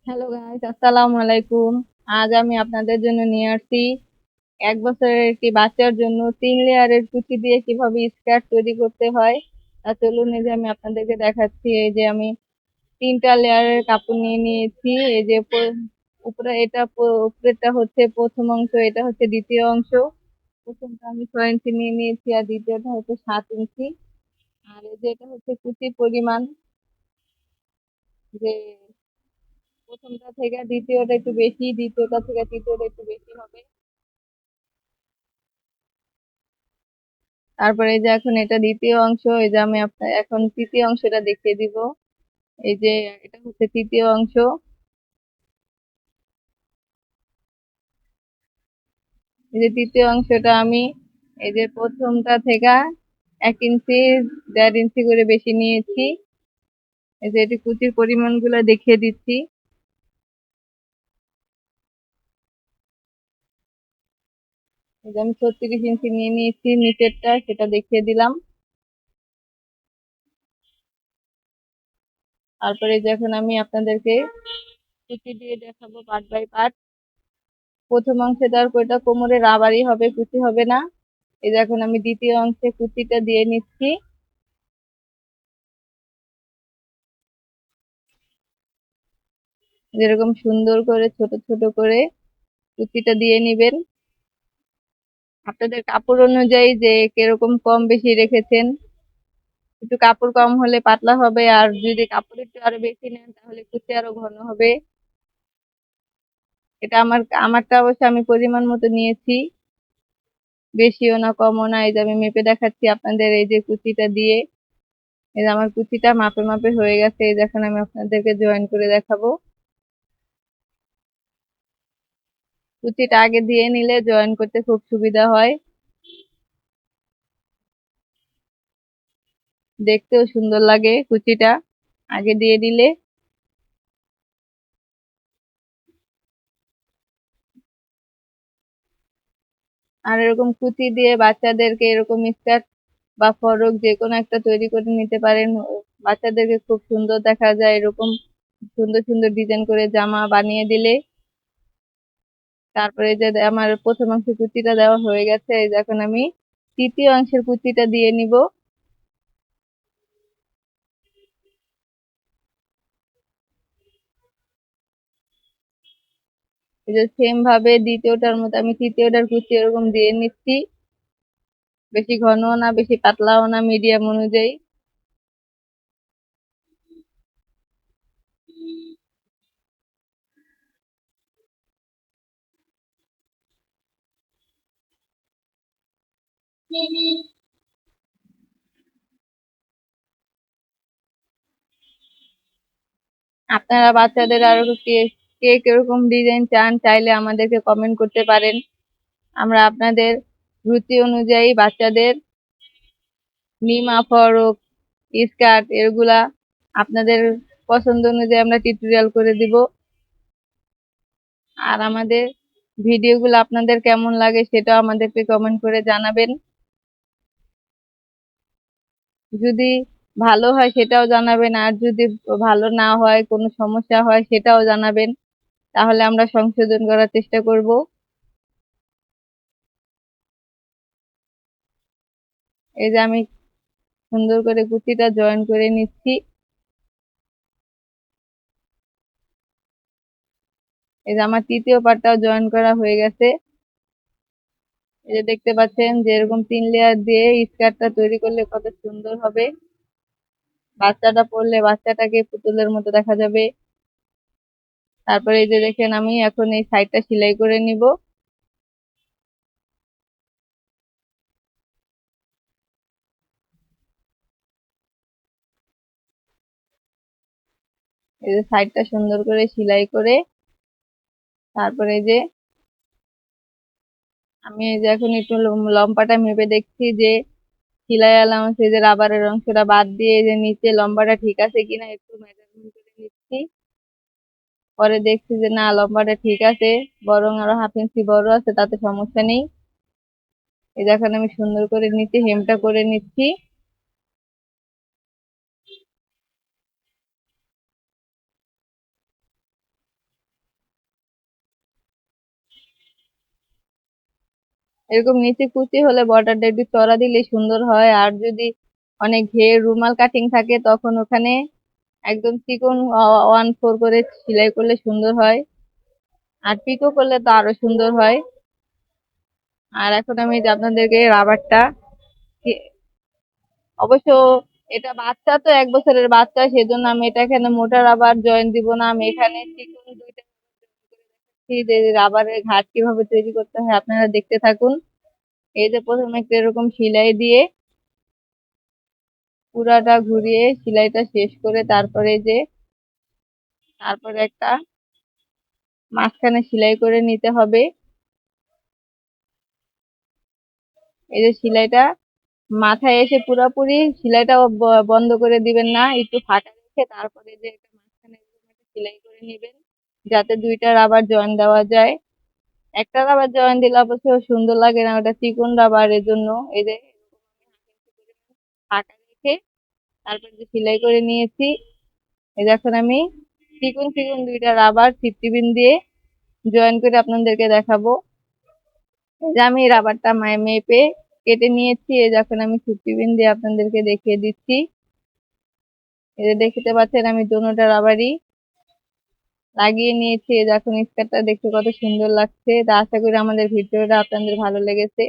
Hello guys, আসসালামু আলাইকুম। আজ আমি আপনাদের জন্য নিয়ে আসছি 1 বছরের একটি বাচ্চার জন্য 3 লেয়ারের কুচি দিয়ে কিভাবে স্কার্ট তৈরি করতে হয় তা চলুন, এই যে আমি আপনাদেরকে দেখাচ্ছি। এই যে আমি 3টা লেয়ারের কাপড় নিয়ে নিয়েছি। এই যে উপরে উপরেরটা হচ্ছে প্রথম অংশ, এটা হচ্ছে দ্বিতীয় অংশ। প্রথমটা আমি 6 ইঞ্চি নিয়ে নিয়েছি আর দ্বিতীয়টা হচ্ছে 7 ইঞ্চি। আর এই যে এটা হচ্ছে কুচির পরিমাণ, যে প্রথমটা থেকে দ্বিতীয়টা একটু বেশি, দ্বিতীয়টা থেকে তৃতীয়টা একটু বেশি হবে। তারপরে এই যে এখন এটা দ্বিতীয় অংশ, এই যে আমি আপনার এখন তৃতীয় অংশটা দেখিয়ে দিব। এই যে এটা হচ্ছে তৃতীয় অংশ। এই যে তৃতীয় অংশটা আমি এই যে প্রথমটা থেকে 1 ইঞ্চি 1.5 ইঞ্চি করে বেশি নিয়েছি। এই যে এটি কুচির পরিমাণ গুলো দেখিয়ে দিচ্ছি। এই যে আমি 36 ইঞ্চি নিয়ে নিয়েছি নিচেরটা, সেটা দেখিয়ে দিলাম। তারপরে এই যে এখন আমি আপনাদেরকে কুচি দিয়ে দেখাবো পার্ট বাই পার্ট। প্রথম অংশে দেওয়ার পরটা কোমরে রাবারই হবে, কুচি হবে না। এই যে এখন আমি দ্বিতীয় অংশে কুচিটা দিয়ে নিচ্ছি। যেরকম সুন্দর করে ছোট ছোট করে কুচিটা দিয়ে নিবেন। আপনাদের কাপড় অনুযায়ী যে কিরকম কম বেশি রেখেছেন, একটু কাপড় কম হলে পাতলা হবে, আর যদি কাপড় একটু আরো বেশি নেন তাহলে কুচি আরো ঘন হবে। এটা আমারটা অবশ্য আমি পরিমাণ মতো নিয়েছি, বেশিও না কমও না। এই যে আমি মেপে দেখাচ্ছি আপনাদের। এই যে কুচিটা দিয়ে, এই যে আমার কুচিটা মাপে মাপে হয়ে গেছে। এই দেখুন, আমি আপনাদেরকে জয়েন করে দেখাবো। কুচিটা আগে দিয়ে নিলে জয়েন করতে খুব সুবিধা হয়, দেখতেও সুন্দর লাগে কুচিটা আগে দিয়ে দিলে। আর এরকম কুচি দিয়ে বাচ্চাদেরকে এরকম স্কার্ট বা ফরক যে কোনো একটা তৈরি করে নিতে পারেন। বাচ্চাদেরকে খুব সুন্দর দেখা যায় এরকম সুন্দর সুন্দর ডিজাইন করে জামা বানিয়ে দিলে। তারপরে যে আমার প্রথম অংশের কুচিটা দেওয়া হয়ে গেছে, এই যে এখন আমি তৃতীয় অংশের কুচিটা দিয়ে নিব। এই যে সেম ভাবে দ্বিতীয়টার মতো আমি তৃতীয়টার কুচি এরকম দিয়ে নিচ্ছি। বেশি ঘনও না বেশি পাতলাও না, মিডিয়াম অনুযায়ী। আপনারা বাচ্চাদের আরো কে কে কিরকম ডিজাইন চান চাইলে আমাদেরকে কমেন্ট করতে পারেন। আমরা আপনাদের রুচি অনুযায়ী বাচ্চাদের নিমা ফরক স্কার্ট এগুলা আপনাদের পছন্দ অনুযায়ী আমরা টিউটোরিয়াল করে দিব। আর আমাদের ভিডিওগুলো আপনাদের কেমন লাগে সেটাও আমাদেরকে কমেন্ট করে জানাবেন। যদি ভালো হয় সেটাও জানাবেন, আর যদি ভালো না হয়, কোনো সমস্যা হয় সেটাও জানাবেন, তাহলে আমরা সংশোধন করার চেষ্টা করব। এই যে আমি সুন্দর করে কুচিটা জয়েন করে নিচ্ছি। এই যে আমার তৃতীয় পার্টটাও জয়েন করা হয়ে গেছে। এই যে দেখতে পাচ্ছেন যে এরকম 3 লেয়ার দিয়ে স্কার্টটা তৈরি করলে কত সুন্দর হবে। বাচ্চাটা পরলে বাচ্চাটাকে পুতুলের মতো দেখা যাবে। তারপরে এই যে দেখেন, আমি এখন এই সাইডটা সেলাই করে নিব। এই যে সাইডটা সুন্দর করে সেলাই করে, তারপরে এই যে আমি এই যে এখন একটু লম্বাটা মেপে দেখছি যে সেলাই অ্যালাউন্স, এই যে রাবারের অংশটা বাদ দিয়ে এই যে নিচে লম্বাটা ঠিক আছে কিনা একটু মেজারমেন্ট করে নিচ্ছি। পরে দেখছি যে না, লম্বাটা ঠিক আছে, বরং আরো 1/2 ইঞ্চি বড় আছে, তাতে সমস্যা নেই। এই দেখেন আমি সুন্দর করে নিচে হেমটা করে নিচ্ছি। এরকম নিচে কুচি হলে বর্ডারটা একটু চড়া দিলে সুন্দর হয়। আর যদি অনেক ঘের রুমাল কাটিং থাকে তখন ওখানে একদম চিকন 1/4 করে সেলাই করলে সুন্দর হয়। আর পিকো করলে তো আরো সুন্দর হয়। আর এখন আমি যে আপনাদেরকে রাবারটা, অবশ্য এটা বাচ্চা তো 1 বছরের বাচ্চা, সেজন্য আমি এটা এখানে মোটা রাবার জয়েন দিব না, আমি এখানে চিকন দুইটা যে রাবারের ঘাট কিভাবে তৈরি করতে হয় আপনারা দেখতে থাকুন। এই যে প্রথমে একটা এরকম সেলাই দিয়ে পুরাটা ঘুরিয়ে সেলাইটা শেষ করে তারপরে একটা মাঝখানে সেলাই করে নিতে হবে। এই যে সেলাইটা মাথায় এসে পুরাপুরি সেলাইটা বন্ধ করে দিবেন না, একটু ফাঁকা রেখে তারপরে যে একটা মাঝখানে এরকম একটা সেলাই করে নিবেন, যাতে দুইটা রাবার জয়েন দেওয়া যায়। একটা রাবার জয়েন দিলে অবশ্য সুন্দর লাগে না, ওটা চিকন রাবার, এর জন্য এই যে ফাঁকা রেখে তারপর যে সেলাই করে নিয়েছি। এই যে এখন আমি চিকন চিকন দুইটা রাবার 50 পিন দিয়ে জয়েন করে আপনাদেরকে দেখাবো। এই যে আমি রাবারটা মেপে কেটে নিয়েছি, এই যে এখন আমি 50 পিন দিয়ে আপনাদেরকে দেখিয়ে দিচ্ছি। এই যে দেখতে পাচ্ছেন আমি দুটোটা রাবারই লাগিয়ে নিয়েছি। এই যে এখন স্কার্টটা দেখতে কত সুন্দর লাগছে। তা আশা করি আমাদের ভিডিওটা আপনাদের ভালো লেগেছে।